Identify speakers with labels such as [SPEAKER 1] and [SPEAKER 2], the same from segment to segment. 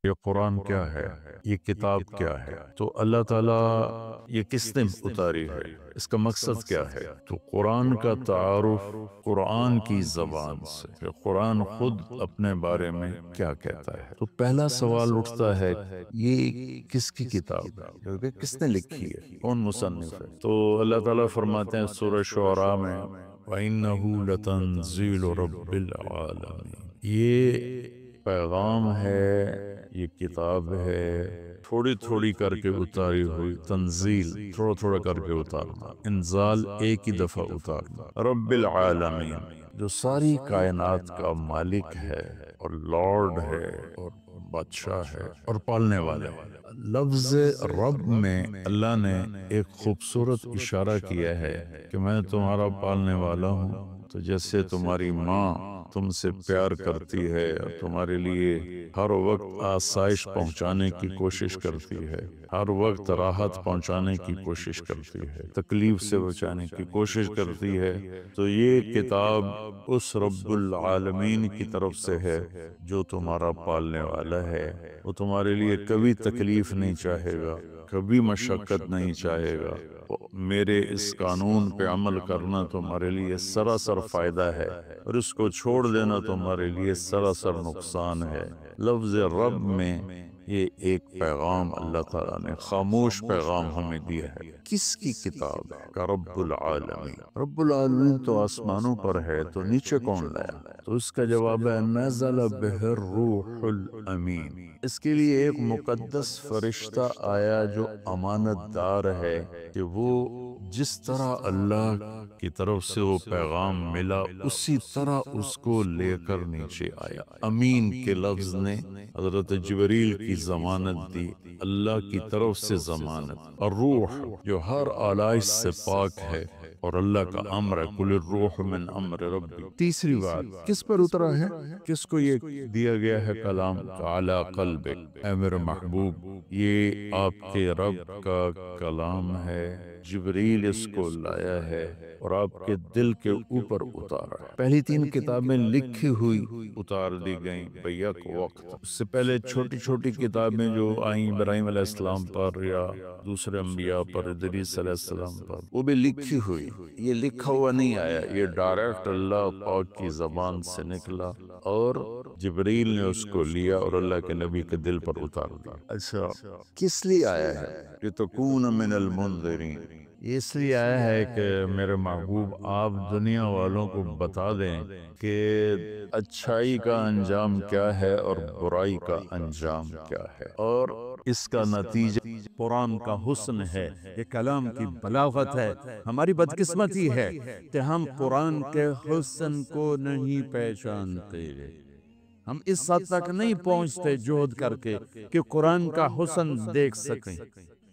[SPEAKER 1] یہ قرآن کیا ہے، یہ کتاب کیا ہے، تو اللہ تعالیٰ یہ کس نے اتاری ہے، اس کا مقصد کیا ہے؟ تو قرآن کا تعارف قرآن کی زبان سے، کہ قرآن خود اپنے بارے میں کیا کہتا ہے۔ تو پہلا سوال اٹھتا ہے یہ کس کی کتاب ہے، کیونکہ کس نے لکھی ہے، کون مصنف ہے؟ تو اللہ تعالیٰ فرماتے ہیں سورہ شعراء میں وَإِنَّهُ لَتَنزِيلُ رَبِّ الْعَالَمِينَ، یہ پیغام ہے، یہ کتاب ہے، تھوڑی تھوڑی کر کے اتاری ہوئی، تنزیل تھوڑا تھوڑا کر کے اتارنا، انزال ایک ہی دفعہ اتارنا، رب العالمین جو ساری کائنات کا مالک ہے اور لارڈ ہے اور بادشاہ ہے اور پالنے والا ہے۔ لفظ رب میں اللہ نے ایک خوبصورت اشارہ کیا ہے کہ میں تمہارا پالنے والا ہوں، تو جیسے تمہاری ماں تم سے پیار کرتی ہے اور تمہارے لیے ہر وقت آسائش پہنچانے کی کوشش کرتی ہے، ہر وقت راحت پہنچانے کی کوشش کرتی ہے، تکلیف سے بچانے کی کوشش کرتی ہے، تو یہ کتاب اس رب العالمین کی طرف سے ہے جو تمہارا پالنے والا ہے۔ وہ تمہارے لیے کبھی تکلیف نہیں چاہے گا، کبھی مشقت نہیں چاہے گا، میرے اس قانون پہ عمل کرنا تمہارے لیے سراسر فائدہ ہے اور اس کو چھوڑ دینا تمہارے لیے سراسر نقصان ہے۔ لفظ رب میں یہ ایک پیغام اللہ تعالیٰ نے خاموش پیغام ہمیں دیا ہے۔ کس کی کتاب ہے؟ کا رب العالمین۔ رب العالمین تو آسمانوں پر ہے، تو نیچے کون لایا؟ تو اس کا جواب ہے نزل بہ الروح الامین۔ اس کے لیے ایک مقدس فرشتہ آیا جو امانت دار ہے کہ وہ جس طرح اللہ کی طرف سے وہ پیغام ملا اسی طرح اس کو لے کر نیچے آیا۔ امین کے لفظ نے حضرت جبریل کی ضمانت دی، اللہ کی طرف سے ضمانت، اور روح جو ہر آلائش سے پاک ہے اور اللہ کا امر ہے کل الروح من امر ربی۔ تیسری بات کس پر اترا ہے، کس کو یہ دیا گیا ہے کلام؟ علی قلبک، اے میرے محبوب یہ آپ کے رب کا کلام ہے، جبریل اس کو لایا ہے اور آپ کے دل کے اوپر اتارا ہے۔ پہلی تین کتابیں لکھی ہوئی اتار دی گئیں بیک وقت، اس سے پہلے چھوٹی چھوٹی کتابیں جو آئیں ابراہیم علیہ السلام پر یا دوسرے انبیاء پر، ادریس علیہ السلام پر، وہ بھی لکھی ہوئی، یہ لکھا ہوا نہیں آیا، یہ ڈائریکٹ اللہ پاک کی زبان سے نکلا اور جبریل نے اس کو لیا اور اللہ کے نبی کے دل پر اتار دیا۔ اچھا کس لیے آیا ہے؟ لِتَكُونَ مِنَ الْمُنذِرِينَ، یہ اس لیے آیا ہے کہ میرے محبوب آپ دنیا والوں کو بتا دیں کہ اچھائی کا انجام کیا ہے اور برائی کا انجام کیا ہے، اور اس کا نتیجہ قرآن کا حسن ہے، یہ کلام کی بلاغت ہے۔ ہماری بدقسمتی ہے کہ ہم قرآن کے حسن کو نہیں پہچانتے، ہم اس حد تک نہیں پہنچتے جہد کر کے کہ قرآن کا حسن دیکھ سکیں،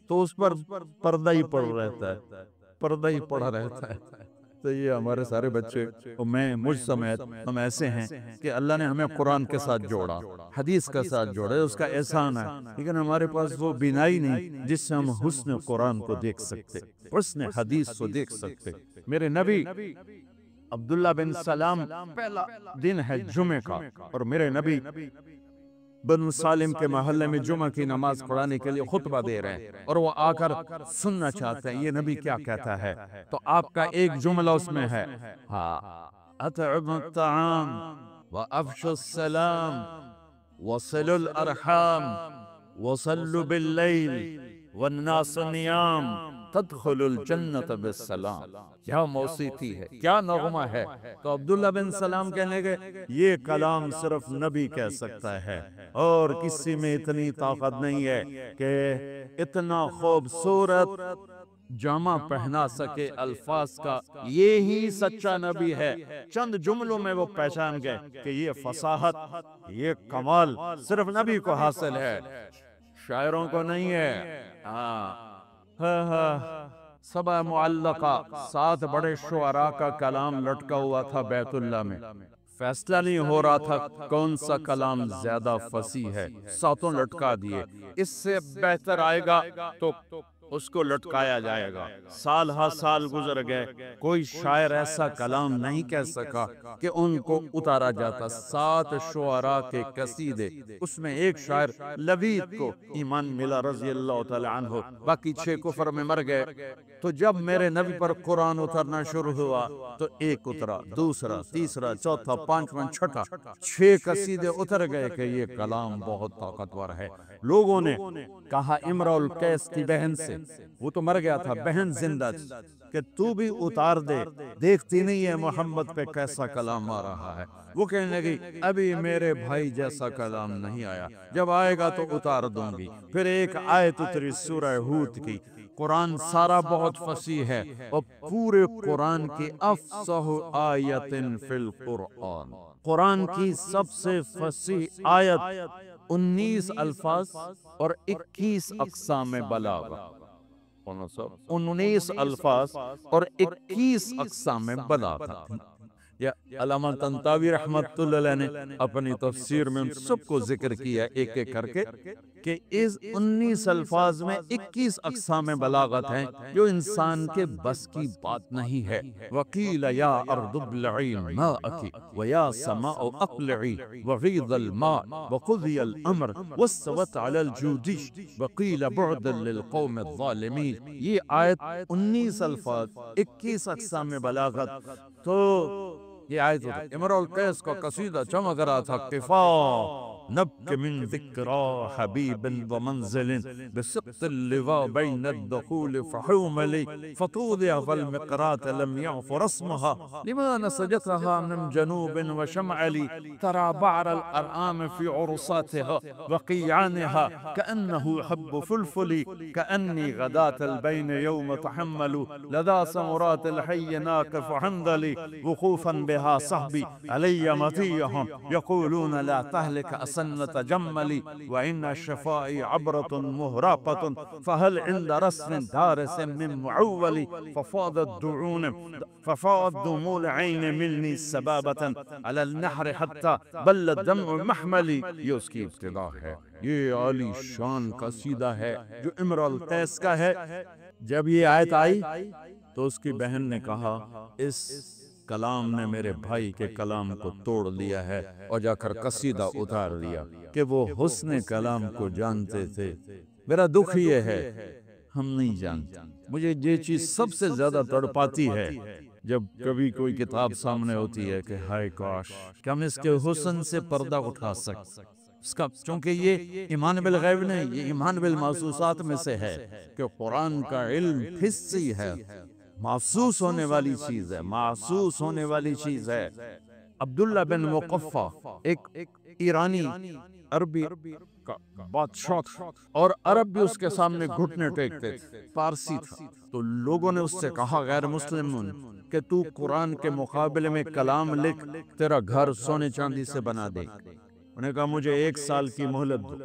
[SPEAKER 1] تو اس پر پردہ ہی پڑ رہتا ہے، پردہ ہی پڑا رہتا ہے۔ تو یہ ہمارے سارے بچے اور میں مجھ سمیت ہم ایسے ہیں کہ اللہ نے ہمیں قرآن کے ساتھ جوڑا، حدیث کے ساتھ جوڑا، اس کا احسان ہے، لیکن ہمارے پاس وہ بینائی نہیں جس سے ہم حسن قرآن کو دیکھ سکتے، حسن حدیث کو دیکھ سکتے۔ میرے نبی عبداللہ بن سلام، پہلا دن ہے جمعہ کا، اور میرے نبی بنو سالم کے محلے میں جمعہ کی نماز پڑھانے کے لیے خطبہ دے رہے ہیں، اور وہ آ کر سننا چاہتے ہیں یہ نبی کیا کہتا ہے۔ تو آپ کا ایک جملہ اس میں ہے، اطعموا الطعام وافشوا السلام وصلوا الارحام وصلوا باللیل والناس نیام تدخلوا الجنت بالسلام۔ کیا موسیقی ہے، کیا نغمہ ہے۔ تو عبداللہ بن سلام کہنے گے یہ کلام صرف نبی کہہ سکتا ہے، اور کسی میں اتنی طاقت نہیں ہے کہ اتنا خوبصورت جامہ پہنا سکے الفاظ کا، یہی سچا نبی ہے۔ چند جملوں میں وہ پہچان گئے کہ یہ فصاحت، یہ کمال صرف نبی کو حاصل ہے، شاعروں کو نہیں ہے۔ سبع معلقہ، 7 بڑے شعراء کا کلام لٹکا ہوا تھا بیت اللہ میں، فیصلہ نہیں ہو رہا تھا کون سا کلام زیادہ فصیح ہے، 7 لٹکا دیے۔ اس سے بہتر آئے گا تو
[SPEAKER 2] اس کو لٹکایا جائے گا۔ سال ہا سال گزر گئے، کوئی شاعر ایسا کلام نہیں کہہ سکا کہ ان کو اتارا جاتا۔ 7 شعراء کے قصیدے، اس میں ایک شاعر لبید کو ایمان ملا رضی اللہ تعالی عنہ، باقی 6 کفر میں مر گئے۔ تو جب میرے نبی پر قرآن اترنا شروع ہوا تو ایک اترا، دوسرا، تیسرا، چوتھا، پانچواں، چھٹا، 6 قصیدے اتر گئے کہ یہ کلام بہت طاقتور ہے۔ لوگوں نے کہا امرؤ القیس کی بہن سے، وہ تو مر گیا تھا، بہن زندہ تھی، کہ تو بھی اتار دے، دیکھتی نہیں ہے محمد پہ کیسا کلام آ رہا ہے۔ وہ کہنے لگی ابھی میرے بھائی جیسا کلام نہیں آیا، جب آئے گا تو اتار دوں گی۔ پھر ایک آیت اتری سورہ ہود کی۔ قرآن سارا بہت فصیح ہے، اور پورے قرآن کی افصح آیت فی القرآن، قرآن کی سب سے فصیح آیت 19 الفاظ اور 21 اقسام بلاغت، 19 الفاظ اور 21 اقسام بلاغت۔ یا علامہ طنطاوی رحمت اللہ علیہ نے اپنی تفسیر میں ان سب کو ذکر کیا ایک ایک کر کے، کہ اس 19 الفاظ میں 21 اقسام بلاغت ہیں جو انسان کے بس کی بات نہیں ہے۔ وَقِيلَ يَا أَرْضُ ابْلَعِي مَاءَكِ وَيَا سَمَاءُ أَقْلِعِي وَغِيضَ الْمَاءِ وَقُضِيَ الْأَمْرُ وَاسْتَوَتْ عَلَى الْجُودِيِّ وَقِيلَ بُعْدًا لِلْقَوْمِ الظَّالِمِينَ۔ یہ آیت 19 الفاظ، 21 اقسام بلاغت۔ تو یہ آیت ہوتا ہے۔ امرؤ القیس کا قصیدہ چمک رہا تھا، قفا نبک من ذکرا حبیب ومنزل بسقط اللواء بین الدخول فحوملی فطوضع والمقرات لم يعف رسمها لما نسجتها من جنوب وشمعلی ترى بعر الارآم في عرصاتها وقيعانها كأنه حب فلفل كأني غداة البين يوم تحمل لدى سمرات الحي ناقف حنظلي وقوفا بها صحبي علي مطيهم يقولون لا تهلك أسن تجملي وإن الشفاء عبرة مهراقة فهل عند رسم دارس من معولي ففاضت دموع العين مني سبابة على النحر حتى بل الدمع محملي۔ یہ اس کی ابتدا ہے، یہ عالی شان قصیدہ ہے جو امرؤ القیس کا ہے۔ جب یہ آیت آئی تو اس کی بہن نے کہا اس کلام نے میرے بھائی کے کلام کو توڑ دیا ہے، اور جا کر قصیدہ اتار دیا کہ وہ حسن کلام کو جانتے تھے۔ میرا دکھ یہ ہے ہم نہیں جانتے۔ مجھے یہ چیز سب سے زیادہ تڑپاتی ہے جب کبھی کوئی کتاب سامنے ہوتی ہے کہ ہائے کاش کہ ہم اس کے حسن سے پردہ اٹھا سکتے، چونکہ یہ ایمان بالغیب نہیں، یہ ایمان بالمحسوسات میں سے ہے کہ قرآن کا علم حسی ہے، محسوس ہونے والی چیز ہے، محسوس ہونے والی چیز ہے۔ عبداللہ بن مقفع ایک ایرانی عربی کا بادشاہ تھا، اور عرب بھی اس کے سامنے گھٹنے ٹیکتے تھے، پارسی تھا۔ تو لوگوں نے اس سے کہا غیر مسلمون کہ تو قرآن کے مقابلے میں کلام لکھ، تیرا گھر سونے چاندی سے بنا دے۔ انہیں کہا مجھے 1 سال کی مہلت دو۔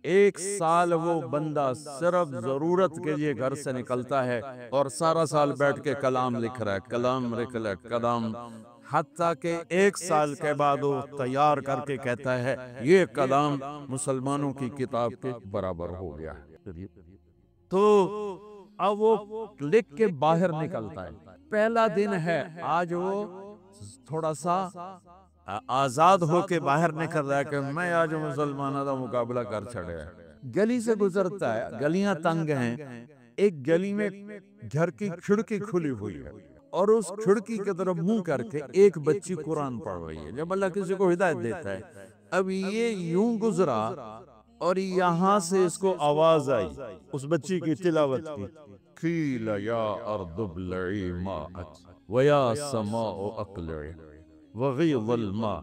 [SPEAKER 2] 1 سال وہ بندہ صرف ضرورت کے لیے گھر سے نکلتا ہے اور سارا سال بیٹھ کے کلام لکھ رہا ہے، کلام لکھ رہا ہے، کلام، حتیٰ کہ 1 سال کے بعد وہ تیار کر کے کہتا ہے یہ کلام مسلمانوں کی کتاب کے برابر ہو گیا ہے۔ تو اب وہ لکھ کے باہر نکلتا ہے، پہلا دن ہے آج، وہ تھوڑا سا آزاد ہو کے باہر نکل رہا ہے کہ میں آج مسلمانوں کا مقابلہ کر چھڑے ہے۔ گلی سے گزرتا ہے، گلیاں تنگ ہیں، ایک گلی میں گھر کی کھڑکی کھلی ہوئی ہے، اور اس کھڑکی کی طرف منہ کر کے ایک بچی قرآن پڑھ رہی ہے۔ جب اللہ کسی کو ہدایت دیتا ہے، اب یہ یوں گزرا اور یہاں سے اس کو آواز آئی اس بچی کی تلاوت کی، قیل یا ارض ابلعی ماءک ویا سماء اقلعی وغیض الماء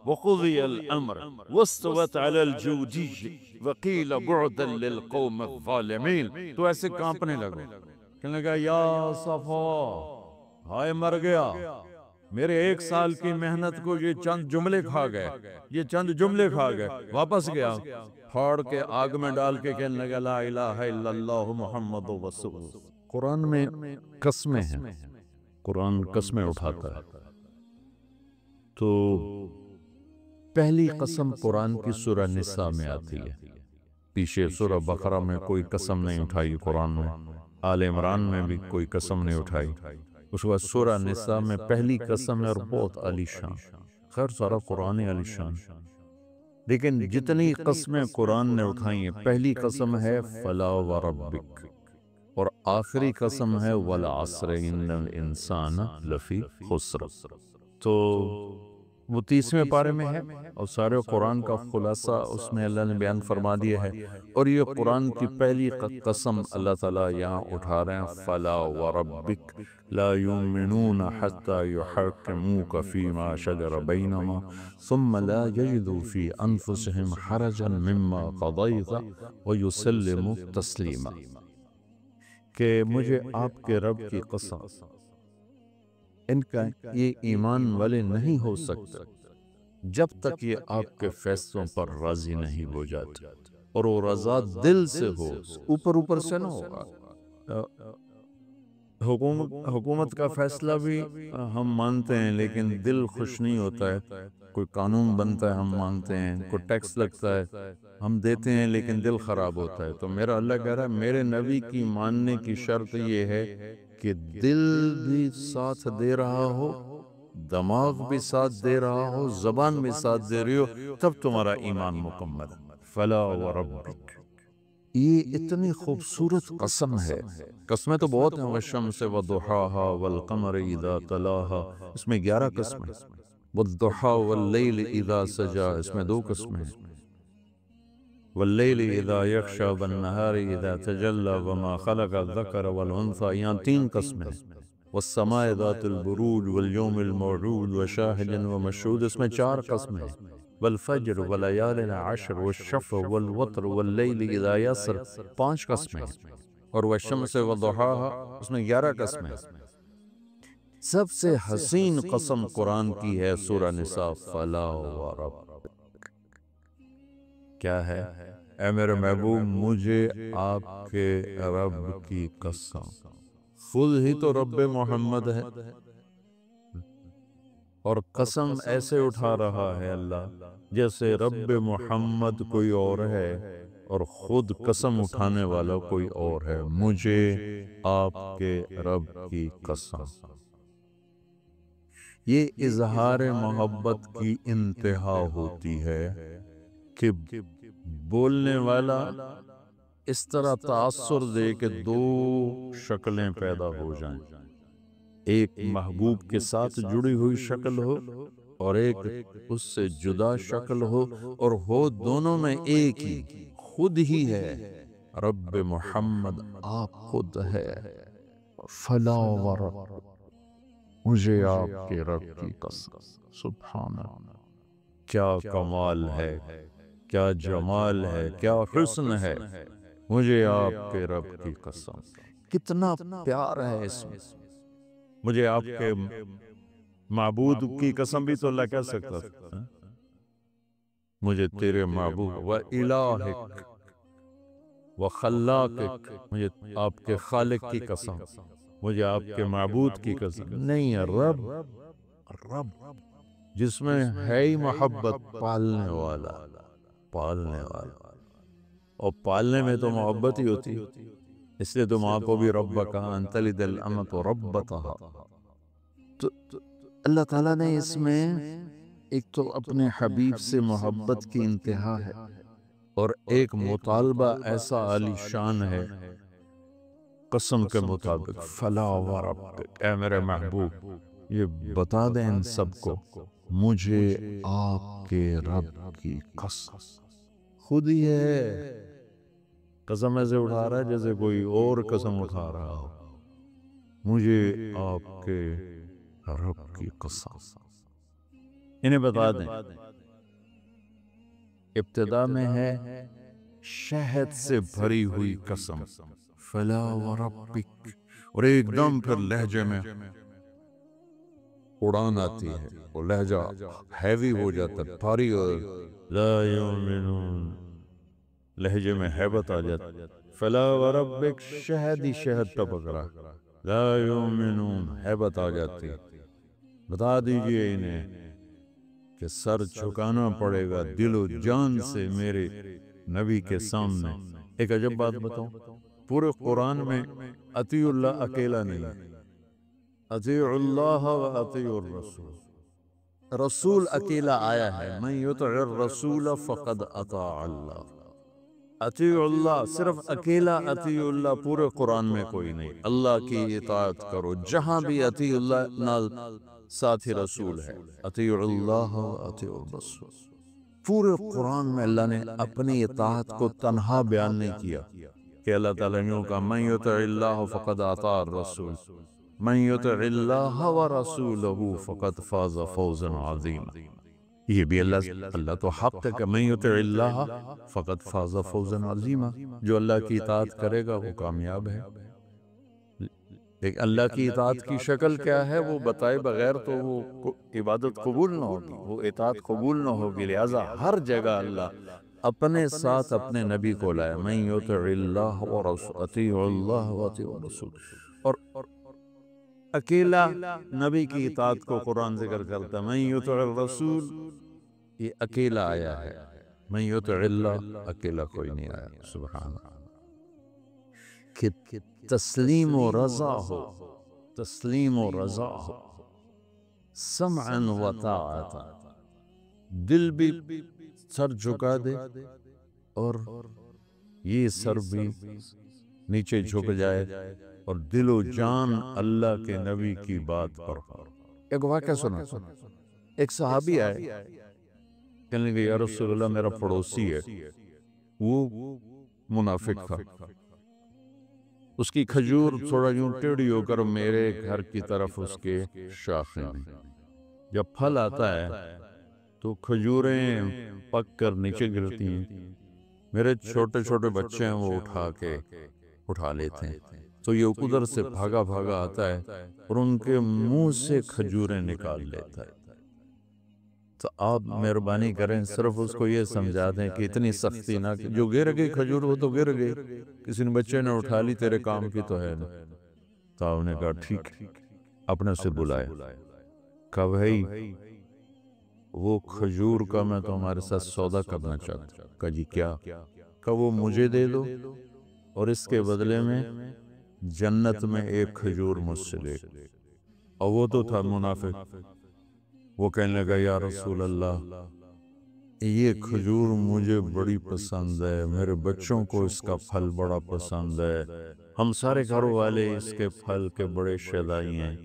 [SPEAKER 2] وقضی الامر واستوت علی الجودی وقیل بعدا للقوم الظالمین۔ تو ایسے کانپنے لگے، کہنے لگا یا صفا، ہائے مر گیا، میرے 1 سال کی محنت کو یہ چند جملے کھا گئے، یہ چند جملے کھا گئے۔ واپس گیا، پھاڑ کے آگ میں ڈال کے کہنے لگا لا الہ الا اللہ محمد رسول اللہ۔ قرآن میں قسمیں ہیں، قرآن قسمیں اٹھاتا ہے۔ تو پہلی قسم قرآن کی سورہ نساء میں آتی ہے،
[SPEAKER 1] پیچھے سورہ بقرہ میں کوئی قسم نہیں اٹھائی قرآن میں، آل عمران میں بھی کوئی قسم نہیں اٹھائی، اس کے بعد سورہ نساء میں پہلی قسم ہے اور بہت عالی شان، خیر سارا قرآن عالی شان، لیکن جتنی قسمیں قرآن نے اٹھائی ہیں، پہلی قسم ہے فلا وربک، اور آخری قسم ہے والعصر ان الانسان لفی خسر۔ تو وہ 30ویں پارے میں ہے اور سارے قرآن کا خلاصہ اس میں اللہ نے بیان فرما دیا ہے، اور یہ قرآن کی پہلی قسم اللہ تعالیٰ یہاں اٹھا رہے ہیں، فلا وربک لا یؤمنون حتی یحکموک فیما شجر بینہم ثم لا یجدوا فی انفسہم حرجا مما قضیت ویسلموا تسلیما، کہ مجھے آپ کے رب کی قسم، ان کا یہ ایمان والے نہیں ہو سکتے جب تک یہ آپ کے فیصلوں پر راضی نہیں ہو جاتے، اور وہ رضا دل سے ہو، اوپر سے نہ ہوگا۔ حکومت کا فیصلہ بھی ہم مانتے ہیں لیکن دل خوش نہیں ہوتا ہے، کوئی قانون بنتا ہے ہم مانتے ہیں، کوئی ٹیکس لگتا ہے ہم دیتے ہیں لیکن دل خراب ہوتا ہے۔ تو میرا اللہ کہہ رہا ہے میرے نبی کی ماننے کی شرط یہ ہے کہ دل بھی ساتھ دے رہا ہو، دماغ بھی ساتھ دے رہا ہو، زبان بھی ساتھ دے رہی ہو، تب تمہارا ایمان مکمل ہے۔ فلا وربک، یہ اتنی خوبصورت قسم ہے، قسمیں تو بہت ہیں، والشمس وضحاها والقمر اذا تلاها، اس میں 11 قسمیں، والضحا واللیل اذا سجا، اس میں 2 قسمیں، واللیل اذا یغشی والنہار اذا تجلی وما خلق الذکر والانثی، یہاں 3 قسمیں، والسماء ذات البروج والیوم الموعود وشاہد ومشہود، اس میں 4 قسمیں، والفجر ولیال عشر والشفع والوتر واللیل اذا یسر، 5 قسمیں، اور والشمس وضحاها، اس میں 11 قسمیں۔ سب سے حسین قسم قرآن کی ہے سورہ نساء، فلا وربک، کیا ہے؟ اے میرے محبوب مجھے آپ کے رب کی قسم، خود ہی تو رب محمد ہے، اور قسم ایسے اٹھا رہا ہے اللہ جیسے رب محمد کوئی اور ہے اور خود قسم اٹھانے والا کوئی اور ہے، مجھے آپ کے رب کی قسم۔ یہ اظہار محبت کی انتہا ہوتی ہے کہ بولنے والا اس طرح تاثر دے کہ 2 شکلیں پیدا ہو جائیں، ایک محبوب کے ساتھ جڑی ہوئی شکل ہو اور ایک اس سے جدا شکل ہو، اور ہو دونوں میں ایک ہی، خود ہی ہے، رب محمد آپ خود ہے۔ فلا ورب، مجھے آپ کے رب کی قسم، سبحان اللہ، کیا کمال ہے، کیا جمال ہے، کیا حسن ہے، مجھے آپ کے رب کی قسم، کتنا پیار ہے اس میں۔ مجھے آپ کے معبود کی قسم بھی تو اللہ کہہ سکتا تھا، مجھے تیرے معبود و الہک و خلاقک، مجھے آپ کے خالق کی قسم، مجھے آپ کے معبود کی قسم نہیں ہے، رب، رب جس میں ہے ہی محبت، پالنے والا، پالنے والا، اور پالنے میں تو محبت ہی ہوتی، اس لیے تو ماں کو بھی رب کہا، ان تلد الامۃ ربتہا۔ تو اللہ تعالیٰ نے اس میں ایک تو اپنے حبیب سے محبت کی انتہا ہے، اور ایک مطالبہ ایسا عالی شان ہے قسم کے مطابق، فلا وربک، اے میرے محبوب یہ بتا دیں ان سب کو، مجھے آپ کے رب کی قسم، خود ہی ہے، قسم ایسے اٹھا رہا ہے جیسے کوئی اور قسم اٹھا رہا ہو، مجھے آپ کے رب کی قسم۔ انہیں بتا دیں ابتدا میں ہے شہد سے بھری ہوئی قسم، فلا وربک، اور ایک دم پھر لہجے میں اڑان آتی ہے، وہ لہجہ ہیوی ہو جاتا ہے، بھاری ہو، لا یؤمنون، لہجے میں ہیبت آ جاتی، فلا وربک، شہد ہی شہد ٹپک رہا، لا یؤمنون، ہیبت آ جاتی، بتا دیجئے انہیں کہ سر جھکانا پڑے گا، دل و جان سے میرے نبی کے سامنے ایک عجب بات بتاؤں، پورے قرآن میں اطیع اللہ اکیلا نہیں ہے، اطیع اللہ و اطیع الرسول، رسول اکیلا آیا ہے، من یطع الرسول فقد اطاع اللہ، اطیع اللہ صرف اکیلا اطیع اللہ، پورے قرآن میں کوئی نہیں، اللہ کی اطاعت کرو، جہاں بھی اطیع اللہ نال ساتھ ہی رسول ہے، اطیع اللہ و اطیع الرسول۔ پورے قرآن میں اللہ نے اپنی اطاعت کو تنہا بیان نہیں کیا کہ اللہ تعالیٰ نے کہا من یطع اللہ فقد اطاع الرسول، من یطع اللہ ورسولہ فقد فاز فوزا عظیما، یہ بھی اللہ تو حق ہے کہ من یطع اللہ فقد فاز فوزا عظیما، جو اللہ کی اطاعت کرے گا وہ کامیاب ہے۔ لیکن اللہ کی اطاعت کی شکل کیا ہے وہ بتائے بغیر تو وہ عبادت قبول نہ ہوگی، وہ اطاعت قبول نہ ہوگی، لہذا ہر جگہ اللہ اپنے ساتھ اپنے نبی کو لائے، من یطع اللہ ورسول، اطیع اللہ واطیع الرسول، اور اکیلا نبی کی اطاعت کو قرآن ذکر کرتا ہے، من یطع الرسول یہ اکیلا آیا ہے، من یطع اللہ اکیلا کوئی نہیں آیا، سبحان اللہ، کہ تسلیم و رضا ہو، تسلیم و رضا ہو، سمعا و طاعتا، دل بھی سر جھکا دے اور یہ سر بھی نیچے جھک جائے اور دل و جان اللہ کے نبی کی بات پر ہو۔ ایک واقعہ سنا، ایک صحابی آئے کہنے لگے یا رسول اللہ میرا پڑوسی ہے، وہ منافق تھا، اس کی کھجور تھوڑا یوں ٹیڑھی ہو کر میرے گھر کی طرف اس کے شاخیں ہیں، جب پھل آتا ہے تو کھجوریں پک کر نیچے گرتی ہیں، میرے چھوٹے چھوٹے بچے ہیں وہ اٹھا لیتے ہیں، تو یہ ادھر سے بھاگا بھاگا آتا ہے اور ان کے منہ سے کھجوریں نکال لیتا ہے۔ تو آپ مہربانی کریں صرف اس کو یہ سمجھا دیں کہ اتنی سختی نہ کہ جو گر گئی کھجور وہ تو گر گئی، کسی نے بچے نے اٹھا لی تیرے کام کی تو ہے نہیں۔ تو آپ نے کہا ٹھیک، اپنے سے بلایا، کہا بھائی وہ کھجور کا میں تمہارے ساتھ سودا کرنا چاہتا ہوں۔ کہا جی کیا؟ کہا وہ مجھے دے دو اور اس کے بدلے میں جنت میں ایک کھجور مجھ سے لے، اور وہ تو تھا منافق، وہ کہنے لگا یا رسول اللہ یہ کھجور مجھے بڑی پسند ہے، میرے بچوں کو اس کا پھل بڑا پسند ہے، ہم سارے گھر والے اس کے پھل کے بڑے شیدائی ہیں،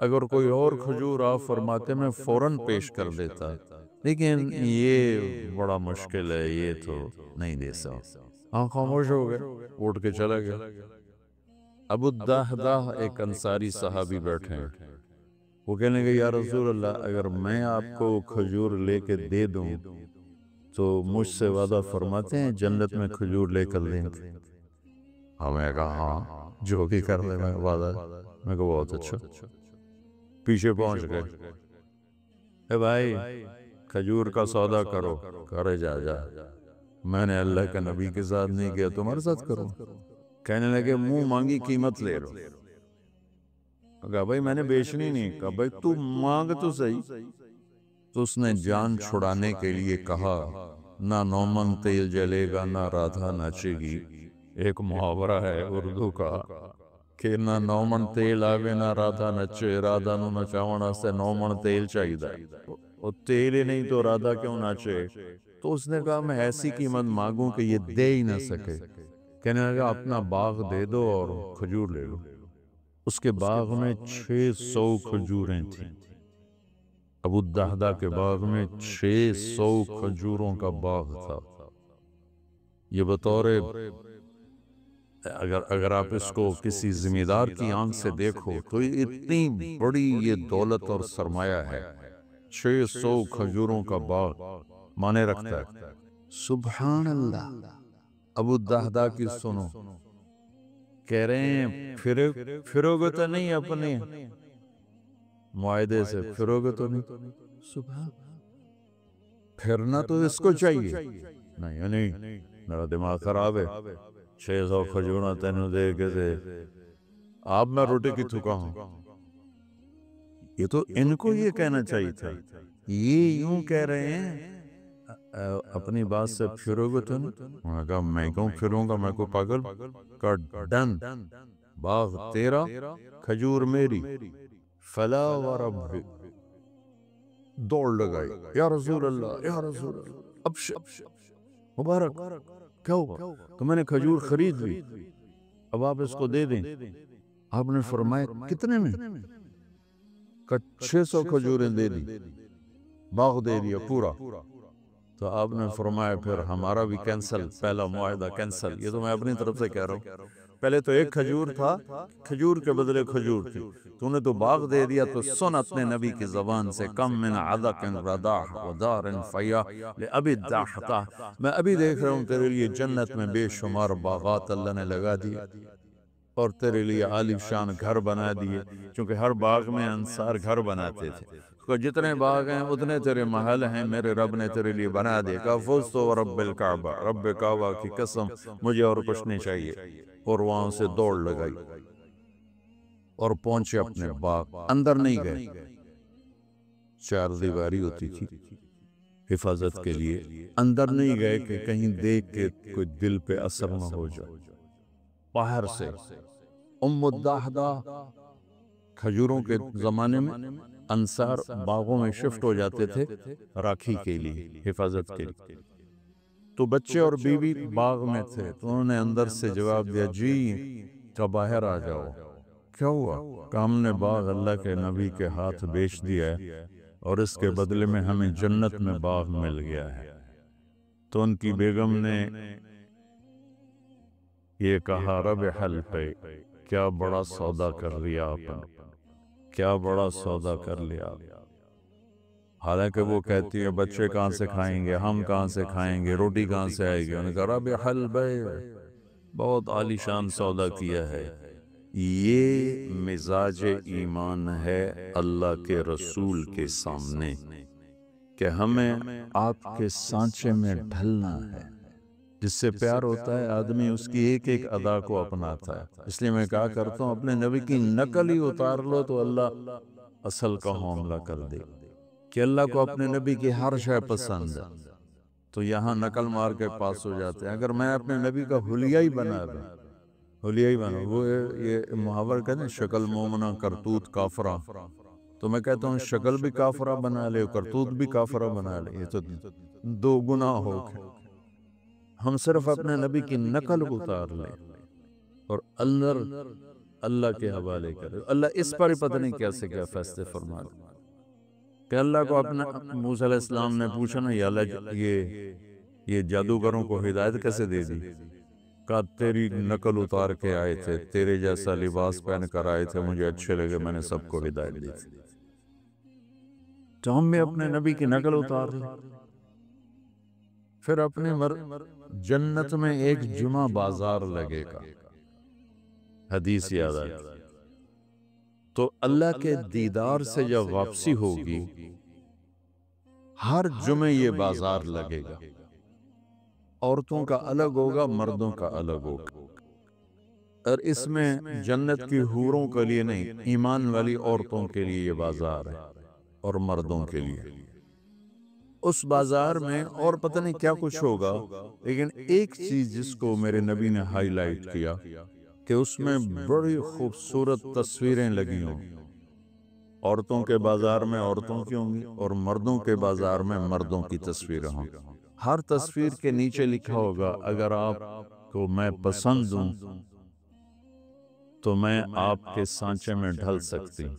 [SPEAKER 1] اگر کوئی اور کھجور آپ فرماتے میں فوراً پیش کر دیتا، لیکن یہ بڑا مشکل ہے، یہ تو نہیں دے سکتا۔ ہاں خاموش ہو گئے، اٹھ کے چلا گیا۔ ابو الدحداح ایک انصاری صحابی بیٹھے ہیں، وہ کہنے لگے یا رسول اللہ اگر میں آپ کو کھجور لے کے دے دوں تو مجھ سے وعدہ فرماتے ہیں جنت میں کھجور لے کر دیں گے؟ ہمیں کہا ہاں جو بھی کر دے میں وعدہ، میں کہا بہت اچھا، پیچھے پہنچ گئے، اے بھائی کھجور کا سودا کرو، کرے جا میں نے اللہ کے نبی کے ساتھ نہیں کیا تمہارے ساتھ کروں؟ کہنے لگے منہ مانگی قیمت لے لو۔ کہا بھائی میں نے بیچنی نہیں، کہا بھائی تو مانگ تو صحیح۔ تو اس نے جان چھڑانے کے لیے کہا نہ نومن تیل جلے گا نہ رادھا ناچے گی، ایک محاورہ ہے اردو کا کہ نہ نومن تیل آوے نہ رادھا نچے، رادھا نو نچاونا سے نومن تیل چاہیے دا، اور تیل ہی نہیں تو رادھا کیوں ناچے؟ تو اس نے کہا میں ایسی قیمت مانگوں کہ یہ دے ہی نہ سکے، کہنے لگا اپنا باغ دے دو اور کھجور لے لو۔ اس کے باغ میں 600 کھجوریں تھیں، ابو الدحداح کے باغ میں 600 کھجوروں کا باغ تھا۔ یہ بطور اگر آپ اس کو کسی ذمہ دار کی آنکھ سے دیکھو تو اتنی بڑی یہ دولت اور سرمایہ ہے، 600 کھجوروں کا باغ مانے رکھتا ہے۔ سبحان اللہ، ابو الدحداح کی سنو، کہہ رہے ہیں پھرو گے تو نہیں اپنے معاہدے سے، پھرو گے تو نہیں، سبحان، پھرنا تو اس کو چاہیے، نہیں میرا دماغ خراب ہے، 600 کھجورہ تینوں دے کے دے، آپ میں روٹی کی تھکا ہوں۔ یہ تو ان کو یہ کہنا چاہیے تھا، یہ یوں کہہ رہے ہیں اپنی بات سے پھرو گے تو نہیں؟ انہوں نے کہا میں کیوں پھروں گا، میں کو پاگل؟ کہا ڈن، باغ تیرا، کھجور میری، فلا ورب، دوڑ لگائی، یا رسول اللہ یا رسول اللہ، ابشر مبارک، کیا ہوا؟ کہ میں نے کھجور خرید لی، اب آپ اس کو دے دیں۔ آپ نے فرمایا کتنے میں؟ کہ 600 کھجوریں دے دی، باغ دے دیا پورا۔ تو آپ نے فرمایا پھر ہمارا بھی کینسل، پہلا معاہدہ کینسل۔ یہ تو میں اپنی طرف سے کہہ رہا ہوں، پہلے تو ایک کھجور تھا، کھجور کے بدلے کھجور تھی، تو نے تو باغ دے دیا، تو سن اپنے نبی کی زبان سے، کم من عدق رداح ودار فیا لأبی الداحقہ، میں ابھی دیکھ رہا ہوں تیرے لیے جنت میں بے شمار باغات اللہ نے لگا دیے، اور تیرے لیے عالی شان گھر بنا دیے، چونکہ ہر باغ میں انصار گھر بناتے تھے، کہ جتنے باغ ہیں اتنے تیرے محل ہیں، میرے رب نے تیرے لیے بنا دے۔ کہا فزت ورب الکعبہ، رب کعبہ کی قسم مجھے اور کچھ نہیں چاہیے۔ اور وہاں سے دوڑ لگائی اور پہنچے اپنے باغ، اندر نہیں گئے، 4 دیواری ہوتی تھی حفاظت کے لیے، اندر نہیں گئے کہ کہیں دیکھ کے کوئی دل پہ اثر نہ ہو جائے۔ باہر سے ام الدحدہ، کھجوروں کے زمانے میں انصار باغوں میں شفٹ ہو جاتے تھے راکھی کے لیے، حفاظت کے لیے، تو بچے اور بیوی باغ میں تھے، تو انہوں نے اندر سے جواب دیا جی، کیا باہر آ جاؤ۔ کیا ہوا؟ کہ ہم نے باغ اللہ کے نبی کے ہاتھ بیچ دیا ہے، اور اس کے بدلے میں ہمیں جنت میں باغ مل گیا ہے۔ تو ان کی بیگم نے یہ کہا رب حل پہ، کیا بڑا سودا کر لیا آپ نے، کیا بڑا سودا کر لیا۔ حالانکہ وہ کہتی ہے بچے کہاں سے کھائیں گے، ہم کہاں سے کھائیں گے، روٹی کہاں سے آئے گی؟ انہوں نے کہا رب حل بیع، بہت عالی شان سودا کیا ہے۔ یہ مزاج ایمان ہے اللہ کے رسول کے سامنے، کہ ہمیں آپ کے سانچے میں ڈھلنا ہے۔ جس سے پیار ہوتا ہے آدمی اس کی ایک ایک ادا کو اپناتا ہے۔ اس لیے میں کہا کرتا ہوں اپنے نبی کی نقل ہی اتار لو تو اللہ اصل کا حاملہ کر دے، کہ اللہ کو اپنے نبی کی ہر شے پسند ہے، تو یہاں نقل مار کے پاس ہو جاتے ہیں۔ اگر میں اپنے نبی کا حلیہ ہی بنا دوں، حلیہ ہی بنا، وہ یہ محاور کہتے ہیں شکل مومنہ کرتوت کافرہ، تو میں کہتا ہوں شکل بھی کافرہ بنا لے، کرتوت بھی کافرہ بنا لے، یہ تو 2 گناہ ہو گئے۔ ہم صرف اپنے نبی کی نقل اتار لیں اور اللہ کے حوالے کریں، اللہ اس پر ہی پتہ نہیں کیسے کیا فیصلے فرما دے۔ کہ اللہ کو اپنا موسیٰ علیہ السلام نے پوچھا نا، یا اللہ یہ جادوگروں کو ہدایت کیسے دے دی؟ کہا تیری نقل اتار کے آئے تھے، تیرے جیسا لباس پہن کر آئے تھے، مجھے اچھے لگے، میں نے سب کو ہدایت دی تھی۔ تو ہم بھی اپنے نبی کی نقل اتار لیں۔ پھر اپنے جنت میں ایک جمعہ بازار لگے گا، حدیث یاد آئی، تو اللہ کے دیدار سے جب واپسی ہوگی، ہر جمعے یہ بازار لگے گا، عورتوں کا الگ ہوگا، مردوں کا الگ ہوگا، اور اس میں جنت کی حوروں کے لیے نہیں، ایمان والی عورتوں کے لیے یہ بازار ہے، اور مردوں کے لیے۔ اس بازار میں اور پتہ نہیں کیا کچھ ہوگا، لیکن ایک چیز جس کو میرے نبی نے ہائی لائٹ کیا، کہ اس میں بڑی خوبصورت تصویریں لگی ہوں۔ عورتوں کے بازار میں عورتوں کی ہوں گی، اور مردوں کے بازار میں مردوں کی تصویریں ہوں۔ ہر تصویر کے نیچے لکھا ہوگا اگر آپ کو میں پسند ہوں تو میں آپ کے سانچے میں ڈھل سکتی ہوں۔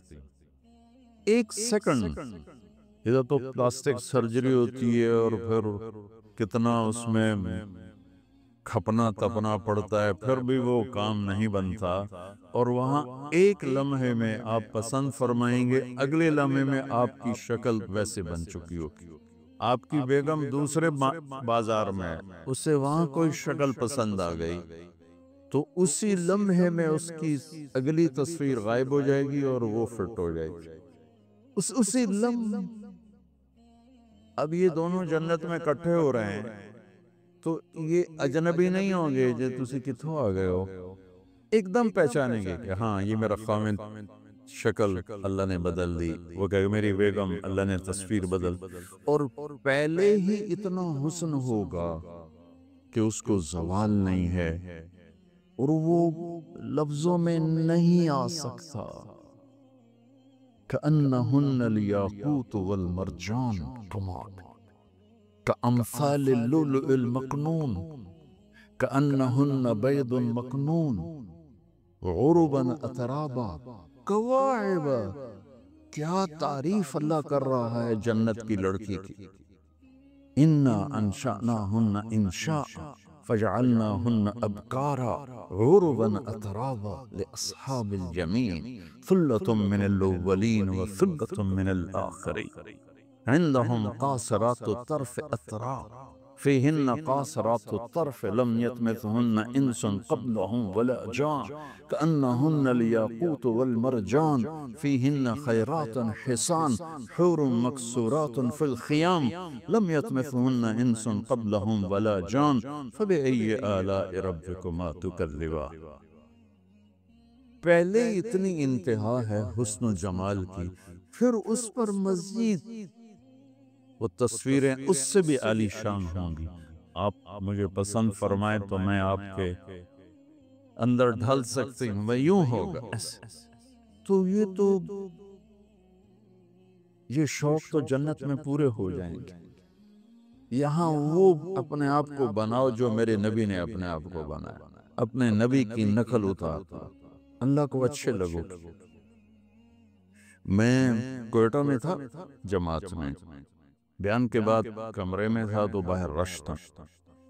[SPEAKER 1] ایک سیکنڈ، ادھر تو پلاسٹک سرجری ہوتی ہے، اور پھر کتنا اس میں کھپنا تپنا پڑتا ہے، پھر بھی وہ کام نہیں بنتا، اور وہاں ایک لمحے میں آپ پسند فرمائیں گے، اگلے لمحے میں آپ کی شکل ویسے بن چکی ہوگی۔ آپ کی بیگم دوسرے بازار میں، اسے وہاں کوئی شکل پسند آ گئی، تو اسی لمحے میں اس کی اگلی تصویر غائب ہو جائے گی اور وہ فٹ ہو جائے گی، اسی لمحے۔ اب یہ دونوں جنت میں اکٹھے ہو رہے ہیں، تو یہ اجنبی نہیں ہوں گے جو تسی کتھوں آ گئے ہو، ایک دم پہچانیں گے کہ ہاں یہ میرا خاوند شکل اللہ نے بدل دی، وہ کہے میری بیگم، اللہ نے تصویر بدل، اور پہلے ہی اتنا حسن ہوگا کہ اس کو زوال نہیں ہے اور وہ لفظوں میں نہیں آ سکتا۔ کأنہن الیاقوت والمرجان، کأمثال اللؤلؤ المکنون، کأنہن بیض مکنون، عربا اترابا کواعب۔ کیا تعریف اللہ کر رہا ہے جنت کی لڑکی کی۔ انا انشأناہن انشاء فجعلناہن ابکارا عربا اترابا لاصحاب الجمین ثلۃ من الاولین وثلۃ من الآخرین عندهم قاصرات الطرف اتراب فیہن قاصرات الطرف لم یطمثہن انس قبلہم ولا جان کأنہن الیاقوت والمرجان فیہن خیرات حسان حور مقصورات فی الخیام لم یطمثہن انس قبلہم ولا جان فبأی آلاء ربکما تکذبان۔ پہلے اتنی انتہا ہے حسن و جمال کی، پھر اس پر مزید وہ تصویریں اس سے بھی عالی شان ہوں گی۔ آپ مجھے پسند فرمائیں تو میں آپ کے اندر ڈھل سکتی ہوں، وہ یوں ہوگا۔ تو یہ شوق تو جنت میں پورے ہو جائیں گے۔ یہاں وہ اپنے آپ کو بناؤ جو میرے نبی نے اپنے آپ کو بنایا، اپنے نبی کی نقل اتار، اللہ کو اچھے لگو۔ میں کوئٹہ میں تھا جماعت میں، بیان کے بعد کمرے میں تھا تو باہر رش تھا،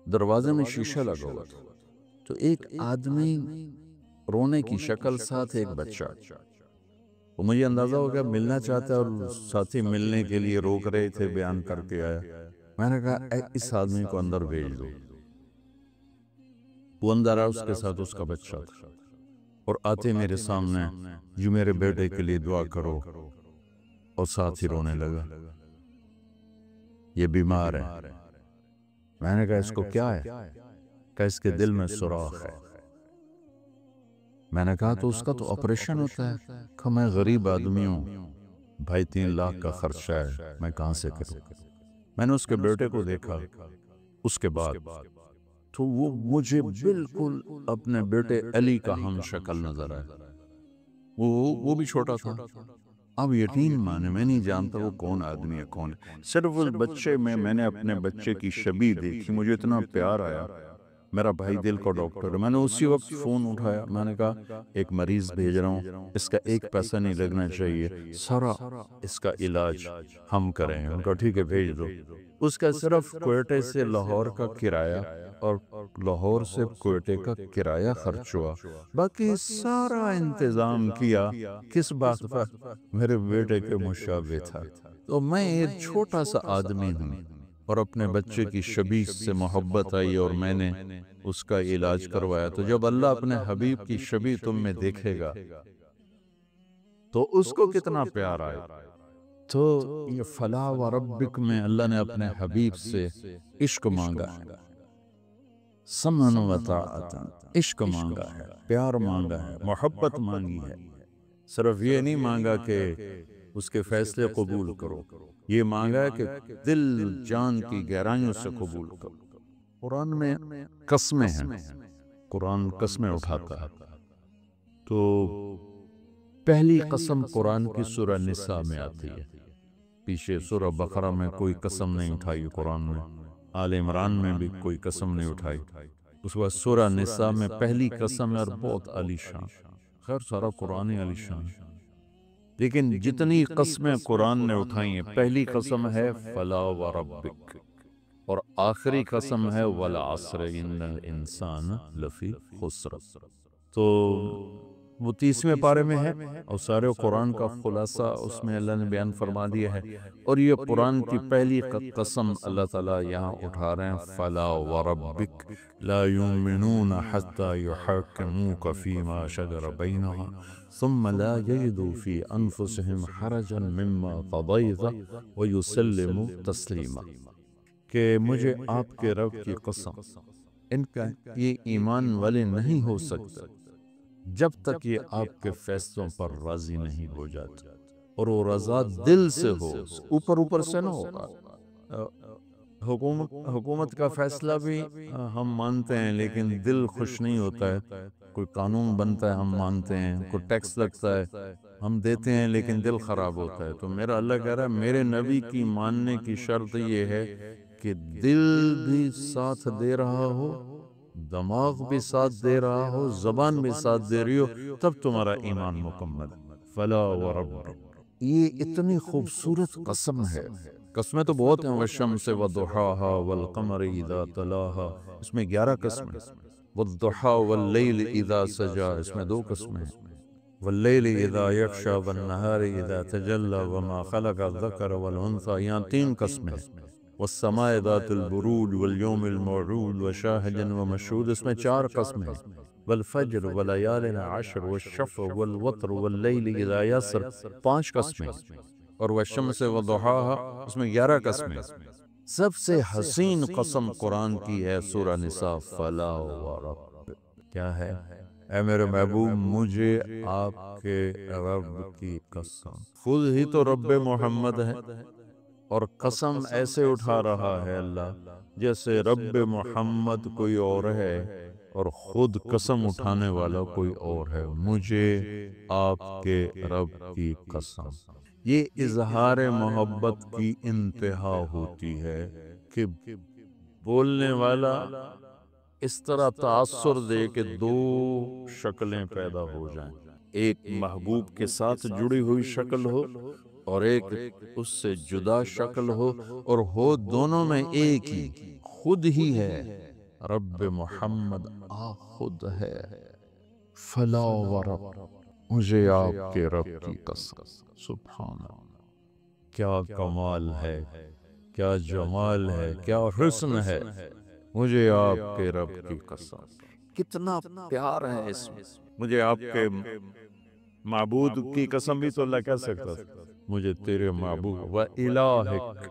[SPEAKER 1] دروازے میں شیشہ لگا ہوا تھا، تو ایک آدمی رونے کی شکل ساتھ ایک بچہ، وہ مجھے اندازہ ہو گیا ملنا چاہتا ہے اور ساتھی ملنے کے لیے روک رہے تھے، بیان کر کے آیا۔ میں نے کہا اس آدمی کو اندر بھیج دو۔ وہ اندر آیا، اس کے ساتھ اس کا بچہ تھا، اور آتے میرے سامنے جو میرے بیٹے کے لیے دعا کرو، اور ساتھ ہی رونے لگا۔ یہ بیمار ہے۔ میں نے کہا اس کو کیا ہے؟ کہ اس کے دل میں سوراخ ہے۔ میں نے کہا تو اس کا تو آپریشن ہوتا ہے۔ کہ میں غریب آدمی ہوں بھائی، 3 لاکھ کا خرچہ ہے، میں کہاں سے کروں؟ میں نے اس کے بیٹے کو دیکھا، اس کے بعد تو وہ مجھے بالکل اپنے بیٹے علی کا ہم شکل نظر آیا۔ وہ بھی چھوٹا تھا۔ اب یقین مانے میں نہیں جانتا وہ کون آدمی ہے، کون ہے، صرف اس بچے میں نے اپنے بچے کی شبیہ دیکھی، مجھے اتنا پیار آیا۔ میرا بھائی دل کا ڈاکٹر ہے، میں نے اسی وقت فون اٹھایا، میں نے کہا ایک مریض بھیج رہا ہوں، اس کا 1 پیسہ نہیں لگنا چاہیے، سارا اس کا علاج ہم کریں گے۔ ان کا ٹھیک ہے بھیج دو۔ اس کا صرف کوئٹے سے لاہور کا کرایہ اور لاہور سے کوئٹے کا کرایہ خرچ ہوا، باقی سارا انتظام کیا کس بات پر؟ میرے بیٹے کے مشابہ تھا۔ تو میں ایک چھوٹا سا آدمی ہوں اور اپنے بچے کی شبیہ سے محبت آئی اور میں نے اس کا علاج کروایا۔ تو جب اللہ اپنے حبیب کی شبیہ تم میں دیکھے گا تو اس کو کتنا پیار آئے۔ تو یہ فلا وربک میں اللہ نے اپنے حبیب سے عشق مانگا ہے، سمن و طاعت، عشق مانگا ہے، پیار مانگا ہے، محبت مانگی ہے۔ صرف یہ نہیں مانگا کہ اس کے فیصلے قبول کرو، یہ مانگا ہے کہ دل جان کی گہرائیوں سے قبول کرو۔ قرآن میں قسمیں ہیں، قرآن قسمیں اٹھاتا ہے۔ تو پہلی قسم قرآن کی سورہ نساء میں آتی ہے، پیچھے سورہ بقرہ میں کوئی قسم نہیں اٹھائی قرآن میں، آل عمران میں بھی کوئی قسم نہیں اٹھائی۔ اس کے بعد سورہ نساء میں پہلی قسم ہے اور بہت عالی شان، خیر سارا قرآن عالی شان، لیکن جتنی قسمیں قرآن نے اٹھائی ہیں، پہلی قسم ہے فلا وربک، اور آخری قسم ہے والعصر ان الانسان لفی خسر۔ تو وہ 30ویں پارے میں ہے اور سارے قرآن کا خلاصہ اس میں اللہ نے بیان فرما دیا ہے، اور یہ قرآن کی پہلی قسم اللہ تعالیٰ یہاں اٹھا رہے ہیں، فلا وربک لا یؤمنون حتی یحکموک فیما شجر بینہم ثم لا یجدوا فی انفسہم حرجا مما قضیت ویسلموا تسلیما، کہ مجھے آپ کے رب کی قسم، ان کا یہ ایمان والے نہیں ہو سکتا جب تک یہ آپ کے فیصلوں پر راضی نہیں ہو جاتا اور وہ رضا دل سے ہو، اوپر اوپر سے نہ ہوگا۔ حکومت کا فیصلہ بھی ہم مانتے ہیں لیکن دل خوش نہیں ہوتا ہے۔ کوئی قانون بنتا ہے ہم مانتے ہیں، کوئی ٹیکس لگتا ہے ہم دیتے ہیں لیکن دل خراب ہوتا ہے۔ تو میرا اللہ کہہ رہا ہے میرے نبی کی ماننے کی شرط یہ ہے کہ دل بھی ساتھ دے رہا ہو، دماغ بھی ساتھ دے رہا ہو، زبان بھی ساتھ دے رہی ہو، تب تمہارا ایمان مکمل ہے۔ فلا وربک، یہ اتنی خوبصورت قسم ہے۔ قسمیں تو بہت ہیں، والشمس وضحاها والقمر اذا تلاها، اس میں 11 قسمیں، والضحا واللیل اذا سجا، اس میں 2 قسمیں ہیں، واللیل اذا یغشا والنہار اذا تجلی وما خلق الذکر والانثى، یہاں 3 قسمیں ہیں، والسماء ذات البروج واليوم الموعود وشاہد ومشہود، اس میں 4 قسمیں ہیں، والفجر وليال عشر والشفع والوتر واللیل اذا یسر، 5 قسمیں، اور والشمس وضحاها، اس میں 11 قسمیں۔ سب سے حسین قسم قرآن کی ہے سورہ نساء، فلا ورب، کیا ہے؟ اے میرے محبوب مجھے آپ کے رب کی قسم، خود ہی تو رب محمد ہے، اور قسم ایسے اٹھا رہا ہے اللہ جیسے رب محمد کوئی اور ہے اور خود قسم اٹھانے والا کوئی اور ہے، مجھے آپ کے رب کی قسم۔ یہ اظہار محبت کی انتہا ہوتی ہے کہ بولنے والا اس طرح تاثر دے کہ 2 شکلیں پیدا ہو جائیں، ایک محبوب کے ساتھ جڑی ہوئی شکل ہو اور ایک اس سے جدا شکل ہو، اور ہو دونوں میں ایک ہی، خود ہی ہے، رب محمد آپ خود ہے۔ فلا ورب، مجھے آپ کے رب کی قسم، سبحان اللہ، کیا کمال ہے، کیا جمال ہے، کیا حسن ہے، مجھے آپ کے رب کی قسم، کتنا پیار ہے اس میں۔ مجھے آپ کے معبود کی قسم بھی تو اللہ کہہ سکتا تھا، مجھے تیرے معبود و الہک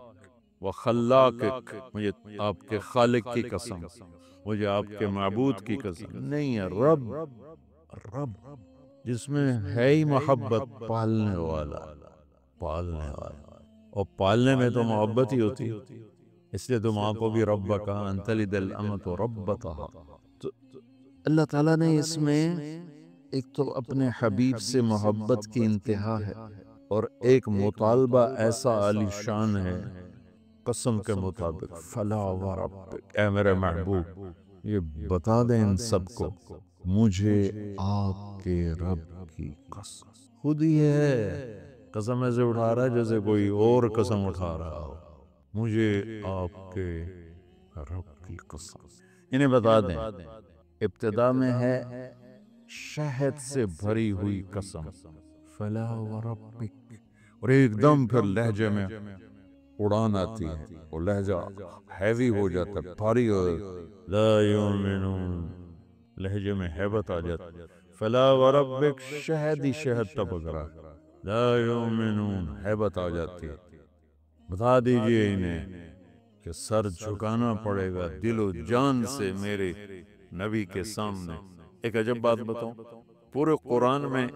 [SPEAKER 1] و خلاقک، مجھے آپ کے خالق کی قسم، مجھے آپ کے معبود کی قسم نہیں ہے، رب، رب جس میں ہے ہی محبت، پالنے والا، پالنے والا، اور پالنے میں تو محبت ہی ہوتی، اس لیے تو ماں کو بھی رب کہا، ان تلد الامۃ ربتہا۔ تو اللہ تعالیٰ نے اس میں ایک تو اپنے حبیب سے محبت کی انتہا ہے، اور ایک مطالبہ ایسا عالی شان ہے قسم کے مطابق، فلا وربک، اے میرے محبوب یہ بتا دیں ان سب کو، مجھے آپ کے رب کی قسم، خود ہی ہے، قسم ایسے اٹھا رہا ہے جیسے کوئی اور قسم اٹھا رہا ہو، مجھے آپ کے رب کی قسم۔ انہیں بتا دیں ابتدا میں ہے شہد سے بھری ہوئی قسم، فلا وربک، اور ایک دم پھر لہجے میں اڑان آتی ہے، وہ لہجہ ہیوی ہو جاتا ہے، بھاری ہو، لا یؤمنون، لہجے میں ہیبت آ جاتی، فلا وربک، شہد ہی شہد ٹپک رہا، لا یؤمنون، ہیبت آ جاتی ہے۔ بتا دیجئے انہیں کہ سر جھکانا پڑے گا دل و جان سے میرے نبی کے سامنے۔ ایک عجب بات بتاؤں، پورے قرآن میں